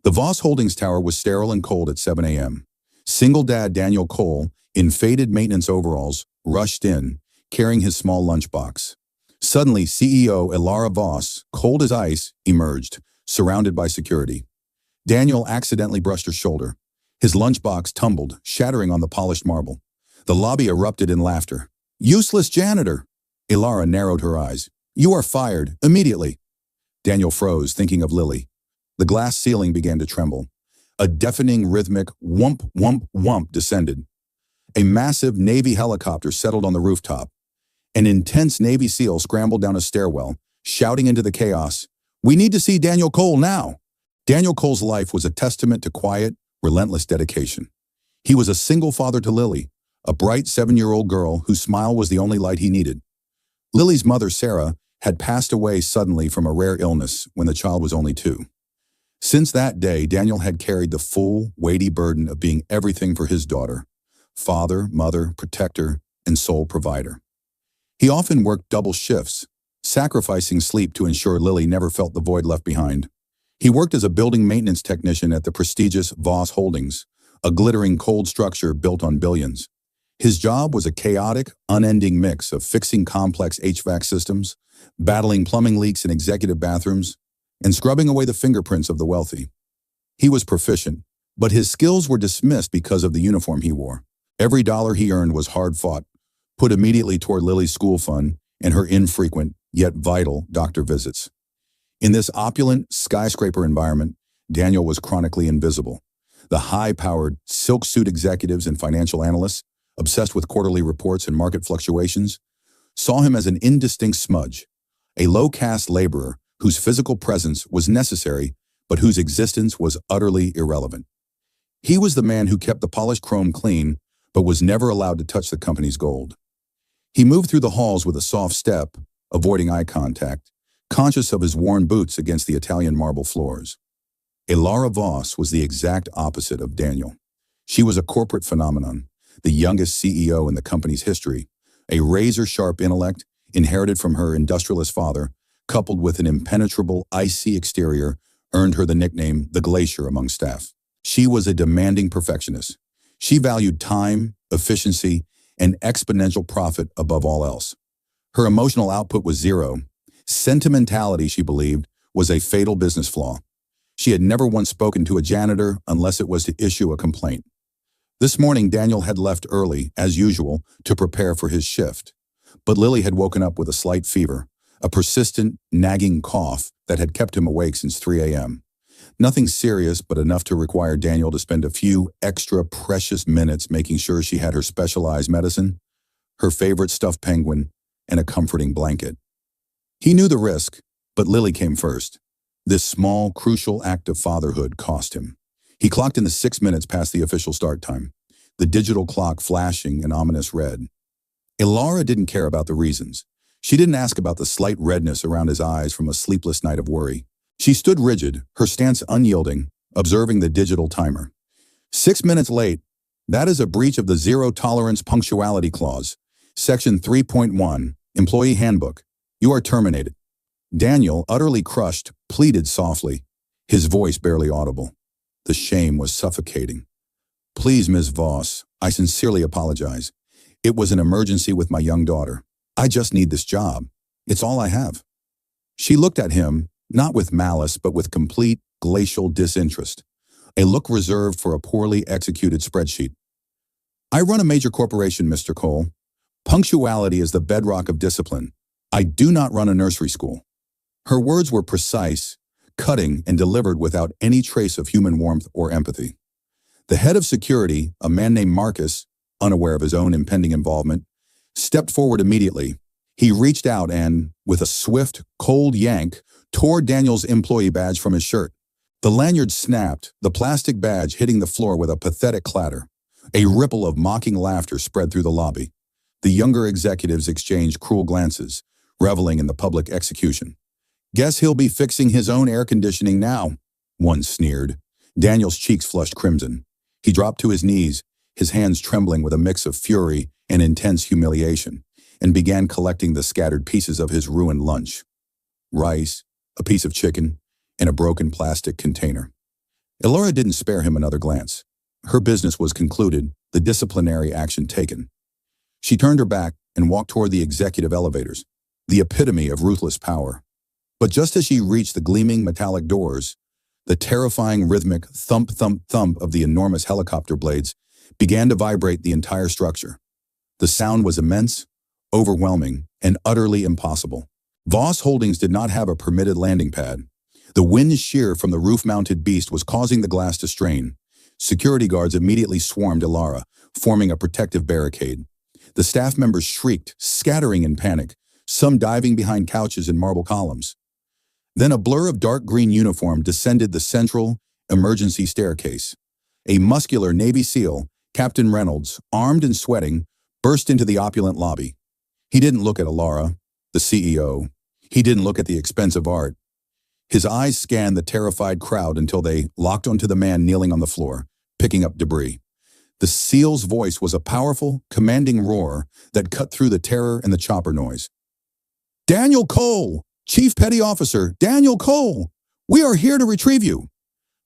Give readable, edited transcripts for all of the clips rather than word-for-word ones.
The Voss Holdings tower was sterile and cold at 7 a.m. Single dad Daniel Cole, in faded maintenance overalls, rushed in, carrying his small lunchbox. Suddenly, CEO Ilara Voss, cold as ice, emerged, surrounded by security. Daniel accidentally brushed her shoulder. His lunchbox tumbled, shattering on the polished marble. The lobby erupted in laughter. "Useless janitor!" Ilara narrowed her eyes. "You are fired, immediately." Daniel froze, thinking of Lily. The glass ceiling began to tremble. A deafening, rhythmic whump, whump, whump descended. A massive Navy helicopter settled on the rooftop. An intense Navy SEAL scrambled down a stairwell, shouting into the chaos, "We need to see Daniel Cole now!" Daniel Cole's life was a testament to quiet, relentless dedication. He was a single father to Lily, a bright 7-year-old girl whose smile was the only light he needed. Lily's mother, Sarah, had passed away suddenly from a rare illness when the child was only 2. Since that day, Daniel had carried the full, weighty burden of being everything for his daughter: father, mother, protector, and sole provider. He often worked double shifts, sacrificing sleep to ensure Lily never felt the void left behind. He worked as a building maintenance technician at the prestigious Voss Holdings, a glittering cold structure built on billions. His job was a chaotic, unending mix of fixing complex HVAC systems, battling plumbing leaks in executive bathrooms, and scrubbing away the fingerprints of the wealthy. He was proficient, but his skills were dismissed because of the uniform he wore. Every dollar he earned was hard-fought, put immediately toward Lily's school fund and her infrequent, yet vital, doctor visits. In this opulent, skyscraper environment, Daniel was chronically invisible. The high-powered, silk-suit executives and financial analysts, obsessed with quarterly reports and market fluctuations, saw him as an indistinct smudge, a low-caste laborer whose physical presence was necessary but whose existence was utterly irrelevant. He was the man who kept the polished chrome clean but was never allowed to touch the company's gold. He moved through the halls with a soft step, avoiding eye contact, conscious of his worn boots against the Italian marble floors. Ilara Voss was the exact opposite of Daniel. She was a corporate phenomenon, the youngest CEO in the company's history, a razor-sharp intellect inherited from her industrialist father, coupled with an impenetrable, icy exterior, earned her the nickname the Glacier among staff. She was a demanding perfectionist. She valued time, efficiency, and exponential profit above all else. Her emotional output was zero. Sentimentality, she believed, was a fatal business flaw. She had never once spoken to a janitor unless it was to issue a complaint. This morning, Daniel had left early, as usual, to prepare for his shift. But Lily had woken up with a slight fever, a persistent, nagging cough that had kept him awake since 3 a.m. Nothing serious, but enough to require Daniel to spend a few extra precious minutes making sure she had her specialized medicine, her favorite stuffed penguin, and a comforting blanket. He knew the risk, but Lily came first. This small, crucial act of fatherhood cost him. He clocked in the 6 minutes past the official start time, the digital clock flashing an ominous red. Ilara didn't care about the reasons. She didn't ask about the slight redness around his eyes from a sleepless night of worry. She stood rigid, her stance unyielding, observing the digital timer. 6 minutes late. That is a breach of the zero-tolerance punctuality clause. Section 3.1, Employee Handbook. You are terminated. Daniel, utterly crushed, pleaded softly, his voice barely audible. The shame was suffocating. "Please, Ms. Voss, I sincerely apologize. It was an emergency with my young daughter. I just need this job. It's all I have." She looked at him, not with malice, but with complete, glacial disinterest, a look reserved for a poorly executed spreadsheet. "I run a major corporation, Mr. Cole. Punctuality is the bedrock of discipline. I do not run a nursery school." Her words were precise, cutting, and delivered without any trace of human warmth or empathy. The head of security, a man named Marcus, unaware of his own impending involvement, stepped forward immediately. He reached out and, with a swift, cold yank, tore Daniel's employee badge from his shirt. The lanyard snapped, the plastic badge hitting the floor with a pathetic clatter. A ripple of mocking laughter spread through the lobby. The younger executives exchanged cruel glances, reveling in the public execution. "Guess he'll be fixing his own air conditioning now," one sneered. Daniel's cheeks flushed crimson. He dropped to his knees, his hands trembling with a mix of fury and intense humiliation, and began collecting the scattered pieces of his ruined lunch. Rice, a piece of chicken, and a broken plastic container. Elara didn't spare him another glance. Her business was concluded, the disciplinary action taken. She turned her back and walked toward the executive elevators, the epitome of ruthless power. But just as she reached the gleaming metallic doors, the terrifying rhythmic thump, thump, thump of the enormous helicopter blades began to vibrate the entire structure. The sound was immense, overwhelming, and utterly impossible. Voss Holdings did not have a permitted landing pad. The wind shear from the roof-mounted beast was causing the glass to strain. Security guards immediately swarmed Elara, forming a protective barricade. The staff members shrieked, scattering in panic, some diving behind couches and marble columns. Then a blur of dark green uniform descended the central, emergency staircase. A muscular Navy SEAL, Captain Reynolds, armed and sweating, burst into the opulent lobby. He didn't look at Elara, the CEO. He didn't look at the expensive art. His eyes scanned the terrified crowd until they locked onto the man kneeling on the floor, picking up debris. The SEAL's voice was a powerful, commanding roar that cut through the terror and the chopper noise. "Daniel Cole! Chief Petty Officer, Daniel Cole! We are here to retrieve you!"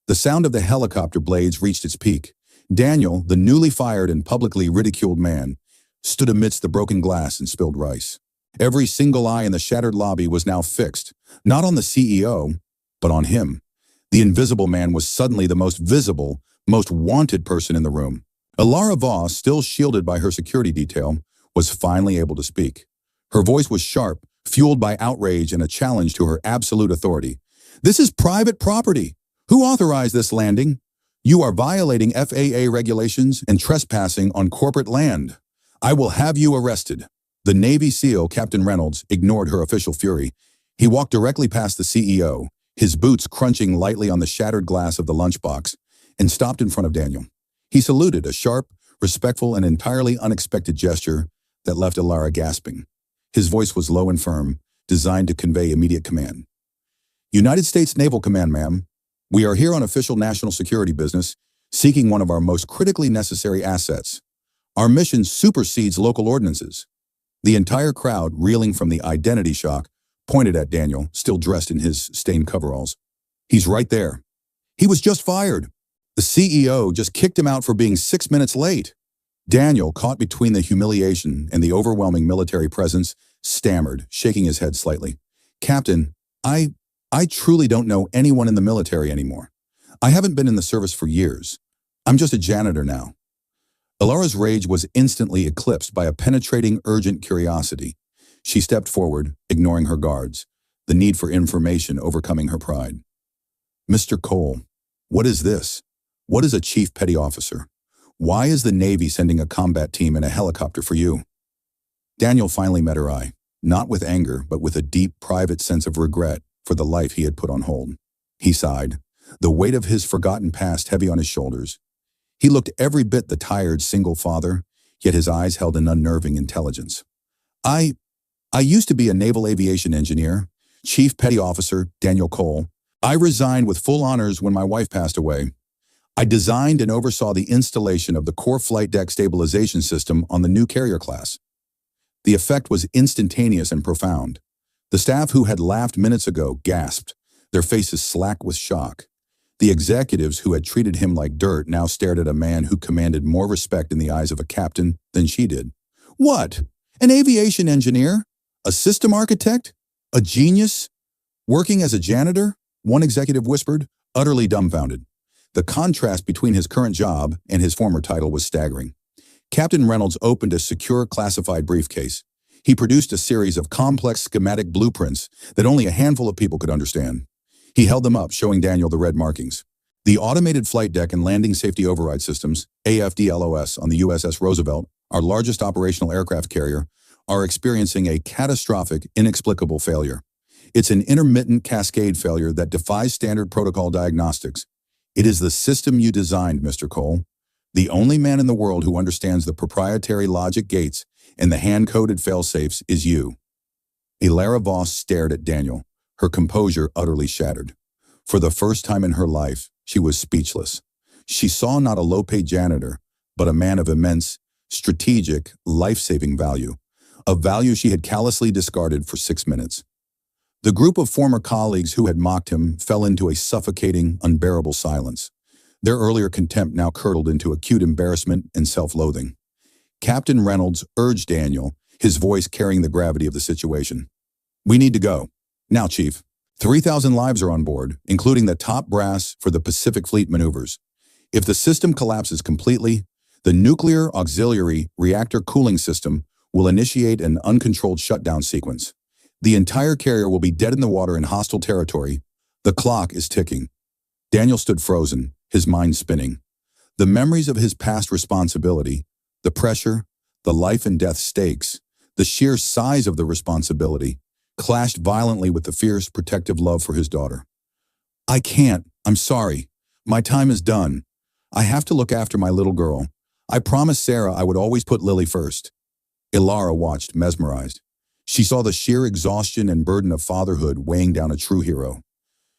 The sound of the helicopter blades reached its peak. Daniel, the newly fired and publicly ridiculed man, stood amidst the broken glass and spilled rice. Every single eye in the shattered lobby was now fixed, not on the CEO, but on him. The invisible man was suddenly the most visible, most wanted person in the room. Elara Voss, still shielded by her security detail, was finally able to speak. Her voice was sharp, fueled by outrage and a challenge to her absolute authority. "This is private property. Who authorized this landing? You are violating FAA regulations and trespassing on corporate land. I will have you arrested." The Navy SEAL, Captain Reynolds, ignored her official fury. He walked directly past the CEO, his boots crunching lightly on the shattered glass of the lunchbox, and stopped in front of Daniel. He saluted, a sharp, respectful, and entirely unexpected gesture that left Elara gasping. His voice was low and firm, designed to convey immediate command. "United States Naval Command, ma'am. We are here on official national security business, seeking one of our most critically necessary assets. Our mission supersedes local ordinances." The entire crowd, reeling from the identity shock, pointed at Daniel, still dressed in his stained coveralls. "He's right there. He was just fired. The CEO just kicked him out for being 6 minutes late." Daniel, caught between the humiliation and the overwhelming military presence, stammered, shaking his head slightly. "Captain, I truly don't know anyone in the military anymore. I haven't been in the service for years. I'm just a janitor now." Elara's rage was instantly eclipsed by a penetrating, urgent curiosity. She stepped forward, ignoring her guards, the need for information overcoming her pride. "Mr. Cole, what is this? What is a chief petty officer? Why is the Navy sending a combat team in a helicopter for you?" Daniel finally met her eye, not with anger, but with a deep, private sense of regret for the life he had put on hold. He sighed, the weight of his forgotten past heavy on his shoulders. He looked every bit the tired single father, yet his eyes held an unnerving intelligence. I used to be a naval aviation engineer, Chief Petty Officer Daniel Cole. I resigned with full honors when my wife passed away. I designed and oversaw the installation of the core flight deck stabilization system on the new carrier class. The effect was instantaneous and profound. The staff who had laughed minutes ago gasped, their faces slack with shock. The executives who had treated him like dirt now stared at a man who commanded more respect in the eyes of a captain than she did. "What? An aviation engineer? A system architect? A genius? Working as a janitor?" one executive whispered, utterly dumbfounded. The contrast between his current job and his former title was staggering. Captain Reynolds opened a secure classified briefcase. He produced a series of complex schematic blueprints that only a handful of people could understand. He held them up, showing Daniel the red markings. "The automated flight deck and landing safety override systems, AFDLOS, on the USS Roosevelt, our largest operational aircraft carrier, are experiencing a catastrophic, inexplicable failure. It's an intermittent cascade failure that defies standard protocol diagnostics. It is the system you designed, Mr. Cole. The only man in the world who understands the proprietary logic gates and the hand-coded failsafes is you." Elara Voss stared at Daniel, her composure utterly shattered. For the first time in her life, she was speechless. She saw not a low-paid janitor, but a man of immense, strategic, life-saving value, a value she had callously discarded for 6 minutes. The group of former colleagues who had mocked him fell into a suffocating, unbearable silence. Their earlier contempt now curdled into acute embarrassment and self-loathing. Captain Reynolds urged Daniel, his voice carrying the gravity of the situation. "We need to go. Now, Chief. 3,000 lives are on board, including the top brass for the Pacific Fleet maneuvers. If the system collapses completely, the nuclear auxiliary reactor cooling system will initiate an uncontrolled shutdown sequence. The entire carrier will be dead in the water in hostile territory. The clock is ticking." Daniel stood frozen, his mind spinning. The memories of his past responsibility, the pressure, the life and death stakes, the sheer size of the responsibility, clashed violently with the fierce, protective love for his daughter. "I can't. I'm sorry. My time is done. I have to look after my little girl. I promised Sarah I would always put Lily first." Ilara watched, mesmerized. She saw the sheer exhaustion and burden of fatherhood weighing down a true hero.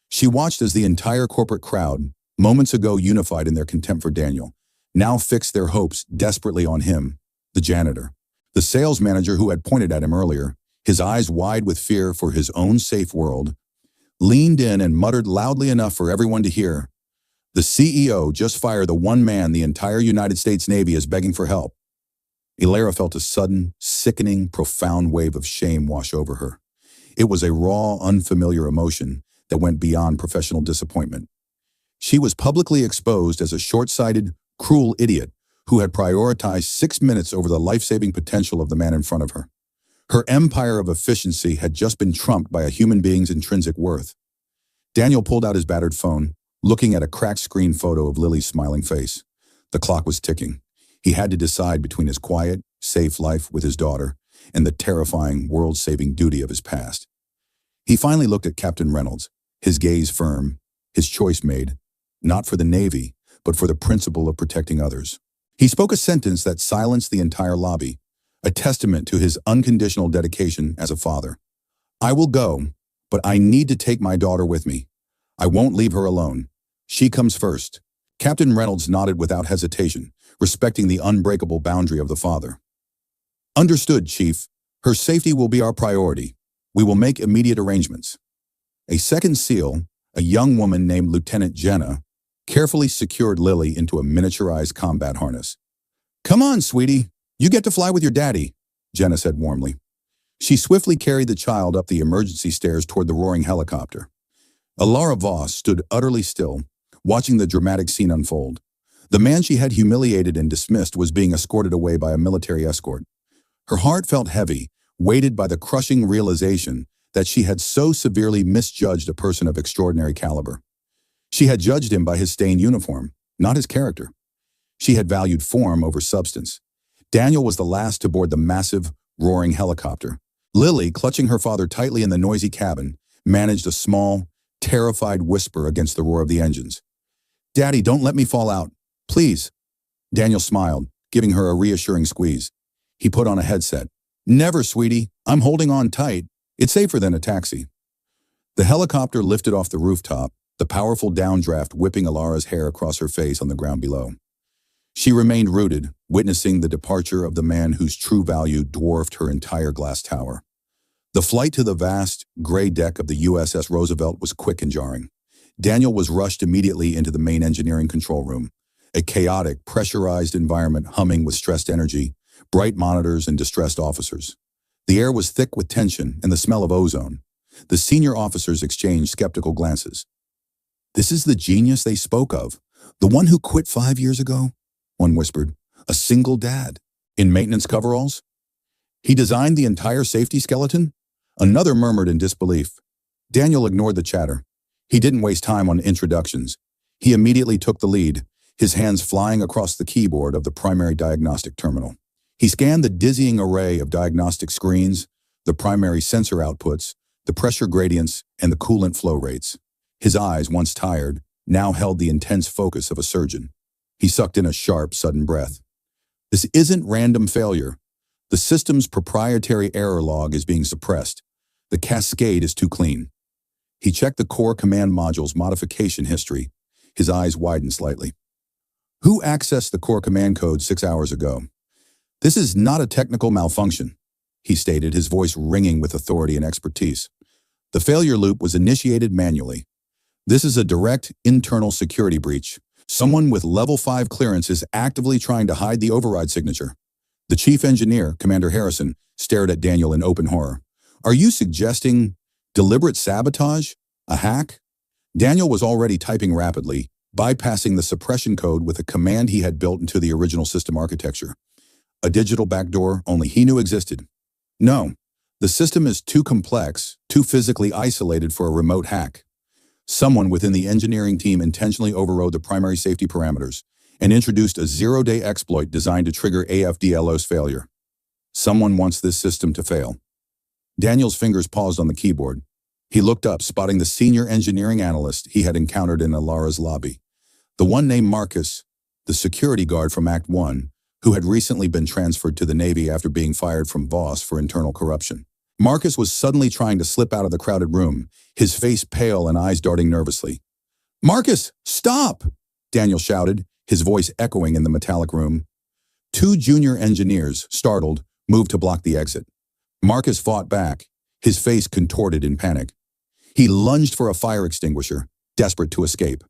She watched as the entire corporate crowd, moments ago unified in their contempt for Daniel, now fixed their hopes desperately on him, the janitor. The sales manager who had pointed at him earlier, his eyes wide with fear for his own safe world, leaned in and muttered loudly enough for everyone to hear, "The CEO just fired the one man the entire United States Navy is begging for help." Ilara felt a sudden, sickening, profound wave of shame wash over her. It was a raw, unfamiliar emotion that went beyond professional disappointment. She was publicly exposed as a short-sighted, cruel idiot who had prioritized 6 minutes over the life-saving potential of the man in front of her. Her empire of efficiency had just been trumped by a human being's intrinsic worth. Daniel pulled out his battered phone, looking at a cracked screen photo of Lily's smiling face. The clock was ticking. He had to decide between his quiet, safe life with his daughter and the terrifying, world-saving duty of his past. He finally looked at Captain Reynolds, his gaze firm, his choice made, not for the Navy, but for the principle of protecting others. He spoke a sentence that silenced the entire lobby, a testament to his unconditional dedication as a father. "I will go, but I need to take my daughter with me. I won't leave her alone. She comes first." Captain Reynolds nodded without hesitation, respecting the unbreakable boundary of the father. "Understood, Chief. Her safety will be our priority. We will make immediate arrangements." A second SEAL, a young woman named Lieutenant Jenna, carefully secured Lily into a miniaturized combat harness. "Come on, sweetie. You get to fly with your daddy," Jenna said warmly. She swiftly carried the child up the emergency stairs toward the roaring helicopter. Ilara Voss stood utterly still, watching the dramatic scene unfold. The man she had humiliated and dismissed was being escorted away by a military escort. Her heart felt heavy, weighted by the crushing realization that she had so severely misjudged a person of extraordinary caliber. She had judged him by his stained uniform, not his character. She had valued form over substance. Daniel was the last to board the massive, roaring helicopter. Lily, clutching her father tightly in the noisy cabin, managed a small, terrified whisper against the roar of the engines. "Daddy, don't let me fall out. Please." Daniel smiled, giving her a reassuring squeeze. He put on a headset. "Never, sweetie. I'm holding on tight. It's safer than a taxi." The helicopter lifted off the rooftop, the powerful downdraft whipping Ilara's hair across her face on the ground below. She remained rooted, witnessing the departure of the man whose true value dwarfed her entire glass tower. The flight to the vast, gray deck of the USS Roosevelt was quick and jarring. Daniel was rushed immediately into the main engineering control room, a chaotic, pressurized environment humming with stressed energy, bright monitors, and distressed officers. The air was thick with tension and the smell of ozone. The senior officers exchanged skeptical glances. "This is the genius they spoke of, the one who quit 5 years ago?" One whispered. "A single dad, in maintenance coveralls? He designed the entire safety skeleton?" Another murmured in disbelief. Daniel ignored the chatter. He didn't waste time on introductions. He immediately took the lead, his hands flying across the keyboard of the primary diagnostic terminal. He scanned the dizzying array of diagnostic screens, the primary sensor outputs, the pressure gradients, and the coolant flow rates. His eyes, once tired, now held the intense focus of a surgeon. He sucked in a sharp, sudden breath. "This isn't random failure. The system's proprietary error log is being suppressed. The cascade is too clean." He checked the core command module's modification history. His eyes widened slightly. "Who accessed the core command code 6 hours ago?" "This is not a technical malfunction," he stated, his voice ringing with authority and expertise. "The failure loop was initiated manually. This is a direct internal security breach, Someone with level 5 clearance is actively trying to hide the override signature. The chief engineer, Commander Harrison, stared at Daniel in open horror. Are you suggesting deliberate sabotage? A hack? Daniel was already typing rapidly, bypassing the suppression code with a command he had built into the original system architecture. A digital backdoor only he knew existed. No, the system is too complex, too physically isolated for a remote hack. Someone within the engineering team intentionally overrode the primary safety parameters and introduced a zero-day exploit designed to trigger AFDLO's failure. Someone wants this system to fail. Daniel's fingers paused on the keyboard. He looked up, spotting the senior engineering analyst he had encountered in Alara's lobby. The one named Marcus, the security guard from Act 1, who had recently been transferred to the Navy after being fired from Voss for internal corruption. Marcus was suddenly trying to slip out of the crowded room, his face pale and eyes darting nervously. "Marcus, stop!" Daniel shouted, his voice echoing in the metallic room. Two junior engineers, startled, moved to block the exit. Marcus fought back, his face contorted in panic. He lunged for a fire extinguisher, desperate to escape.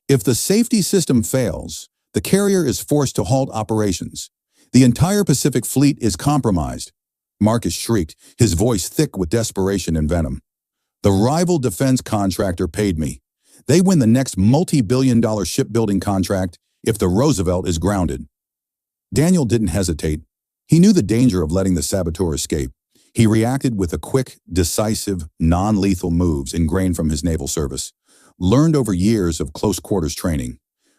If the safety system fails, the carrier is forced to halt operations. The entire Pacific Fleet is compromised. Marcus shrieked, his voice thick with desperation and venom. The rival defense contractor paid me. They win the next multi-billion-dollar shipbuilding contract if the Roosevelt is grounded. Daniel didn't hesitate. He knew the danger of letting the saboteur escape. He reacted with a quick, decisive, non-lethal moves ingrained from his naval service, learned over years of close-quarters training.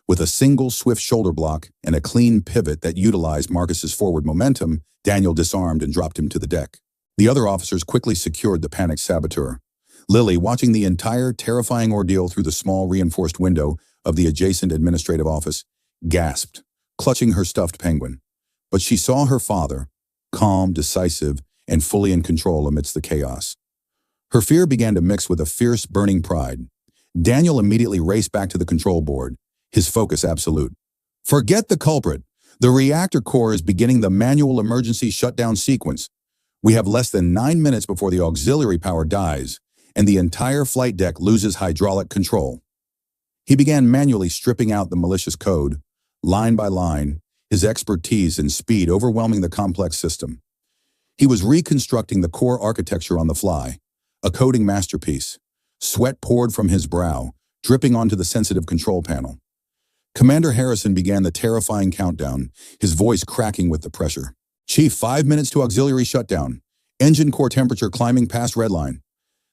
With a single swift shoulder block and a clean pivot that utilized Marcus's forward momentum, Daniel disarmed and dropped him to the deck. The other officers quickly secured the panicked saboteur. Lily, watching the entire terrifying ordeal through the small reinforced window of the adjacent administrative office, gasped, clutching her stuffed penguin. But she saw her father, calm, decisive, and fully in control amidst the chaos. Her fear began to mix with a fierce, burning pride. Daniel immediately raced back to the control board, his focus absolute. Forget the culprit. The reactor core is beginning the manual emergency shutdown sequence. We have less than 9 minutes before the auxiliary power dies, and the entire flight deck loses hydraulic control. He began manually stripping out the malicious code, line by line, his expertise and speed overwhelming the complex system. He was reconstructing the core architecture on the fly, a coding masterpiece. Sweat poured from his brow, dripping onto the sensitive control panel. Commander Harrison began the terrifying countdown, his voice cracking with the pressure. "Chief, 5 minutes to auxiliary shutdown. Engine core temperature climbing past redline."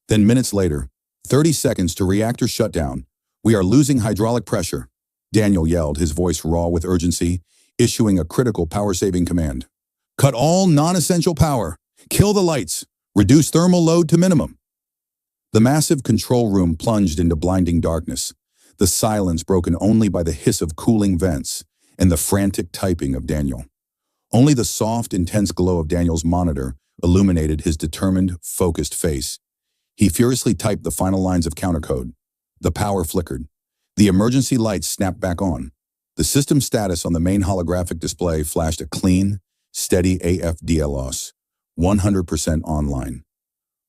Then minutes later, 30 seconds to reactor shutdown. "We are losing hydraulic pressure," Daniel yelled, his voice raw with urgency, issuing a critical power-saving command. "Cut all non-essential power. Kill the lights. Reduce thermal load to minimum." The massive control room plunged into blinding darkness, the silence broken only by the hiss of cooling vents and the frantic typing of Daniel. Only the soft, intense glow of Daniel's monitor illuminated his determined, focused face. He furiously typed the final lines of countercode. The power flickered. The emergency lights snapped back on. The system status on the main holographic display flashed a clean, steady AFDLOS, 100% online.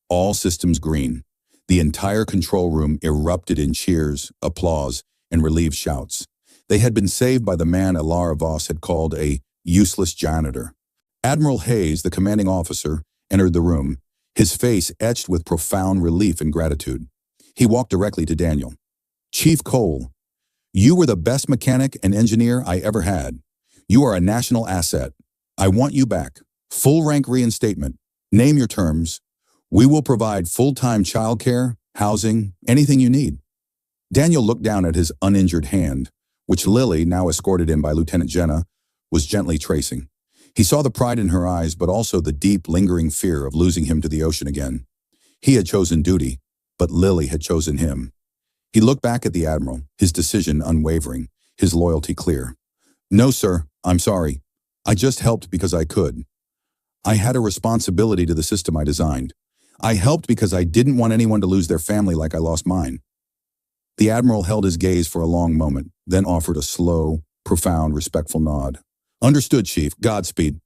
All systems green. The entire control room erupted in cheers, applause, and relieved shouts. They had been saved by the man Alara Voss had called a useless janitor. Admiral Hayes, the commanding officer, entered the room, his face etched with profound relief and gratitude. He walked directly to Daniel. "Chief Cole, you were the best mechanic and engineer I ever had. You are a national asset. I want you back. Full rank reinstatement. Name your terms. We will provide full-time childcare, housing, anything you need." Daniel looked down at his uninjured hand, which Lily, now escorted in by Lieutenant Jenna, was gently tracing. He saw the pride in her eyes, but also the deep, lingering fear of losing him to the ocean again. He had chosen duty, but Lily had chosen him. He looked back at the Admiral, his decision unwavering, his loyalty clear. "No, sir, I'm sorry. I just helped because I could. I had a responsibility to the system I designed. I helped because I didn't want anyone to lose their family like I lost mine." The Admiral held his gaze for a long moment, then offered a slow, profound, respectful nod. "Understood, Chief. Godspeed."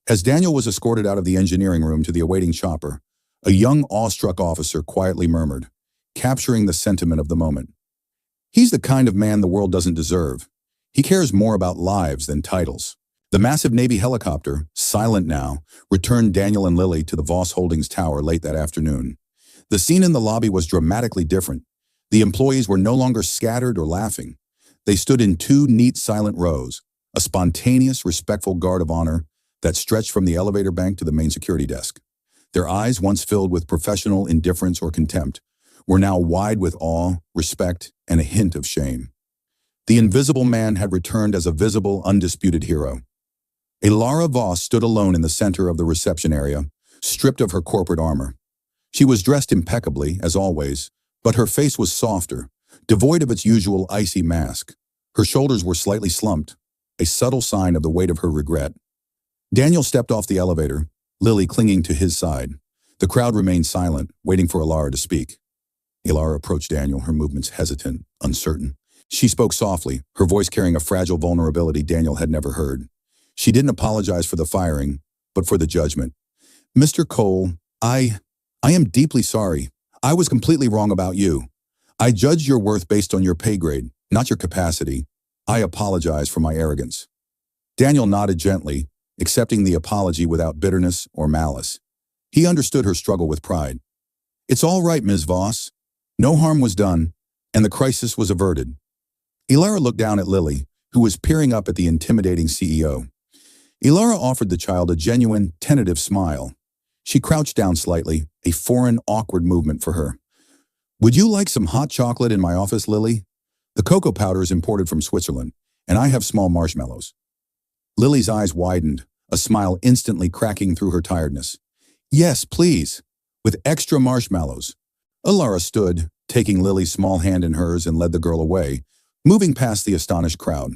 As Daniel was escorted out of the engineering room to the awaiting chopper, a young, awestruck officer quietly murmured, capturing the sentiment of the moment. He's the kind of man the world doesn't deserve. He cares more about lives than titles. The massive Navy helicopter, silent now, returned Daniel and Lily to the Voss Holdings tower late that afternoon. The scene in the lobby was dramatically different. The employees were no longer scattered or laughing. They stood in two neat, silent rows, a spontaneous, respectful guard of honor that stretched from the elevator bank to the main security desk. Their eyes, once filled with professional indifference or contempt, were now wide with awe, respect, and a hint of shame. The invisible man had returned as a visible, undisputed hero. Ilara Voss stood alone in the center of the reception area, stripped of her corporate armor. She was dressed impeccably, as always, but her face was softer, devoid of its usual icy mask. Her shoulders were slightly slumped, a subtle sign of the weight of her regret. Daniel stepped off the elevator, Lily clinging to his side. The crowd remained silent, waiting for Ilara to speak. Ilara approached Daniel, her movements hesitant, uncertain. She spoke softly, her voice carrying a fragile vulnerability Daniel had never heard. She didn't apologize for the firing, but for the judgment. Mr. Cole, I am deeply sorry. I was completely wrong about you. I judged your worth based on your pay grade, not your capacity. I apologize for my arrogance. Daniel nodded gently, accepting the apology without bitterness or malice. He understood her struggle with pride. It's all right, Ms. Voss. No harm was done, and the crisis was averted. Ilara looked down at Lily, who was peering up at the intimidating CEO. Ilara offered the child a genuine, tentative smile. She crouched down slightly, a foreign, awkward movement for her. Would you like some hot chocolate in my office, Lily? The cocoa powder is imported from Switzerland, and I have small marshmallows. Lily's eyes widened, a smile instantly cracking through her tiredness. Yes, please, with extra marshmallows. Ilara stood, taking Lily's small hand in hers and led the girl away, moving past the astonished crowd.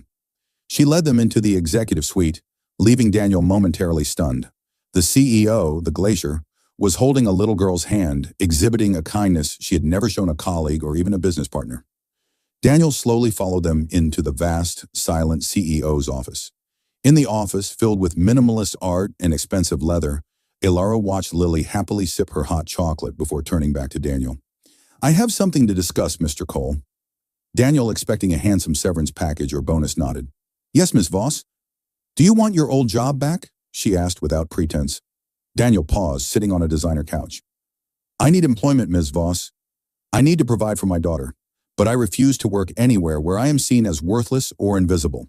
She led them into the executive suite, leaving Daniel momentarily stunned. The CEO, the Glacier, was holding a little girl's hand, exhibiting a kindness she had never shown a colleague or even a business partner. Daniel slowly followed them into the vast, silent CEO's office. In the office, filled with minimalist art and expensive leather, Ilara watched Lily happily sip her hot chocolate before turning back to Daniel. I have something to discuss, Mr. Cole. Daniel, expecting a handsome severance package or bonus, nodded. Yes, Ms. Voss. Do you want your old job back? She asked without pretense. Daniel paused, sitting on a designer couch. I need employment, Ms. Voss. I need to provide for my daughter, but I refuse to work anywhere where I am seen as worthless or invisible.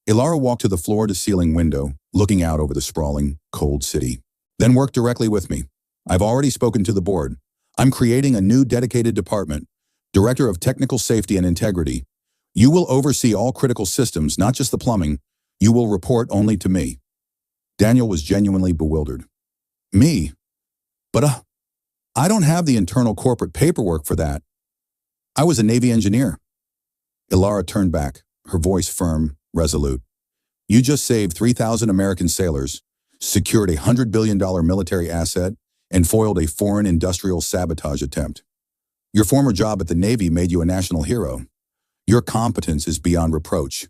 Ilara walked to the floor-to-ceiling window, looking out over the sprawling, cold city. Then work directly with me. I've already spoken to the board. I'm creating a new dedicated department, Director of Technical Safety and Integrity. You will oversee all critical systems, not just the plumbing. You will report only to me. Daniel was genuinely bewildered. Me? But I don't have the internal corporate paperwork for that. I was a Navy engineer. Ilara turned back, her voice firm, resolute. You just saved 3,000 American sailors, secured a $100 billion military asset, and foiled a foreign industrial sabotage attempt. Your former job at the Navy made you a national hero. Your competence is beyond reproach.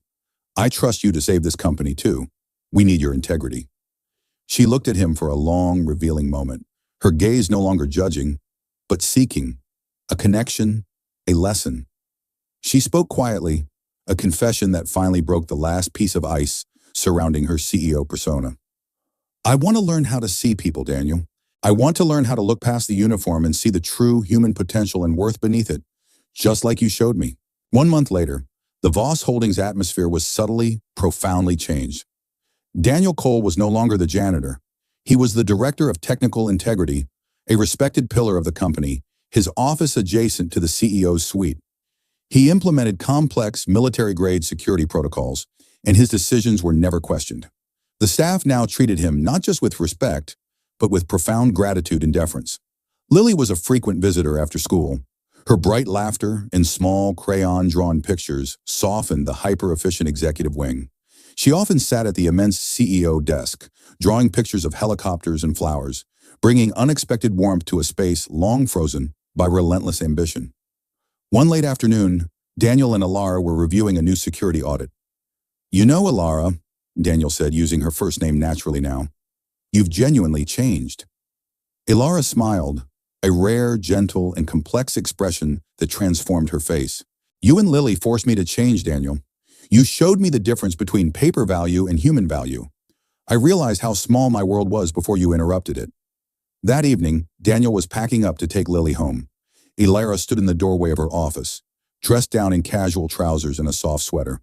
I trust you to save this company too. We need your integrity. She looked at him for a long, revealing moment, her gaze no longer judging, but seeking, a connection, a lesson. She spoke quietly, a confession that finally broke the last piece of ice surrounding her CEO persona. I want to learn how to see people, Daniel. I want to learn how to look past the uniform and see the true human potential and worth beneath it, just like you showed me. 1 month later, the Voss Holdings atmosphere was subtly, profoundly changed. Daniel Cole was no longer the janitor. He was the Director of Technical Integrity, a respected pillar of the company, his office adjacent to the CEO's suite. He implemented complex military-grade security protocols, and his decisions were never questioned. The staff now treated him not just with respect, but with profound gratitude and deference. Lily was a frequent visitor after school. Her bright laughter and small crayon-drawn pictures softened the hyper-efficient executive wing. She often sat at the immense CEO desk, drawing pictures of helicopters and flowers, bringing unexpected warmth to a space long frozen by relentless ambition. One late afternoon, Daniel and Ilara were reviewing a new security audit. You know, Ilara, Daniel said, using her first name naturally now, you've genuinely changed. Ilara smiled, a rare, gentle, and complex expression that transformed her face. You and Lily forced me to change, Daniel. You showed me the difference between paper value and human value. I realized how small my world was before you interrupted it. That evening, Daniel was packing up to take Lily home. Elara stood in the doorway of her office, dressed down in casual trousers and a soft sweater.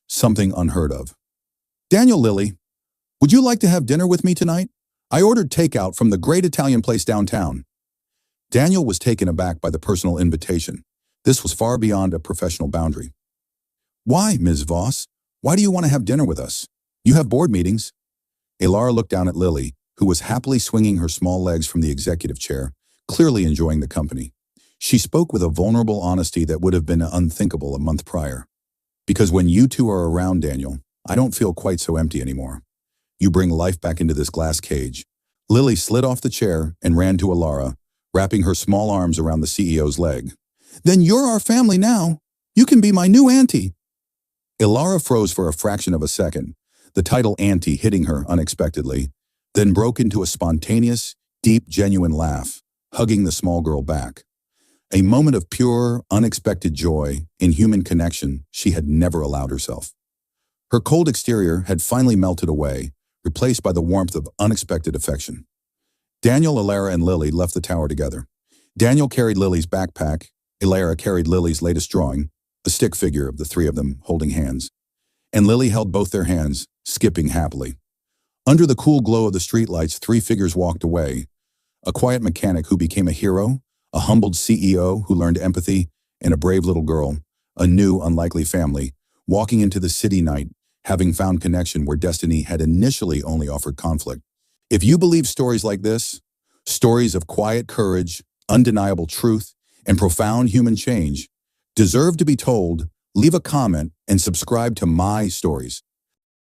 Something unheard of. Daniel, Lily, would you like to have dinner with me tonight? I ordered takeout from the great Italian place downtown. Daniel was taken aback by the personal invitation. This was far beyond a professional boundary. Why, Ms. Voss? Why do you want to have dinner with us? You have board meetings. Elara looked down at Lily, who was happily swinging her small legs from the executive chair, clearly enjoying the company. She spoke with a vulnerable honesty that would have been unthinkable a month prior. Because when you two are around, Daniel, I don't feel quite so empty anymore. You bring life back into this glass cage. Lily slid off the chair and ran to Elara, wrapping her small arms around the CEO's leg. Then you're our family now. You can be my new auntie. Elara froze for a fraction of a second, the title auntie hitting her unexpectedly, then broke into a spontaneous, deep, genuine laugh, hugging the small girl back. A moment of pure, unexpected joy in human connection she had never allowed herself. Her cold exterior had finally melted away, replaced by the warmth of unexpected affection. Daniel, Elara, and Lily left the tower together. Daniel carried Lily's backpack. Elara carried Lily's latest drawing, a stick figure of the three of them holding hands. And Lily held both their hands, skipping happily. Under the cool glow of the streetlights, three figures walked away. A quiet mechanic who became a hero, a humbled CEO who learned empathy, and a brave little girl, a new, unlikely family, walking into the city night, having found connection where destiny had initially only offered conflict. If you believe stories like this, stories of quiet courage, undeniable truth, and profound human change, deserve to be told, leave a comment and subscribe to my stories.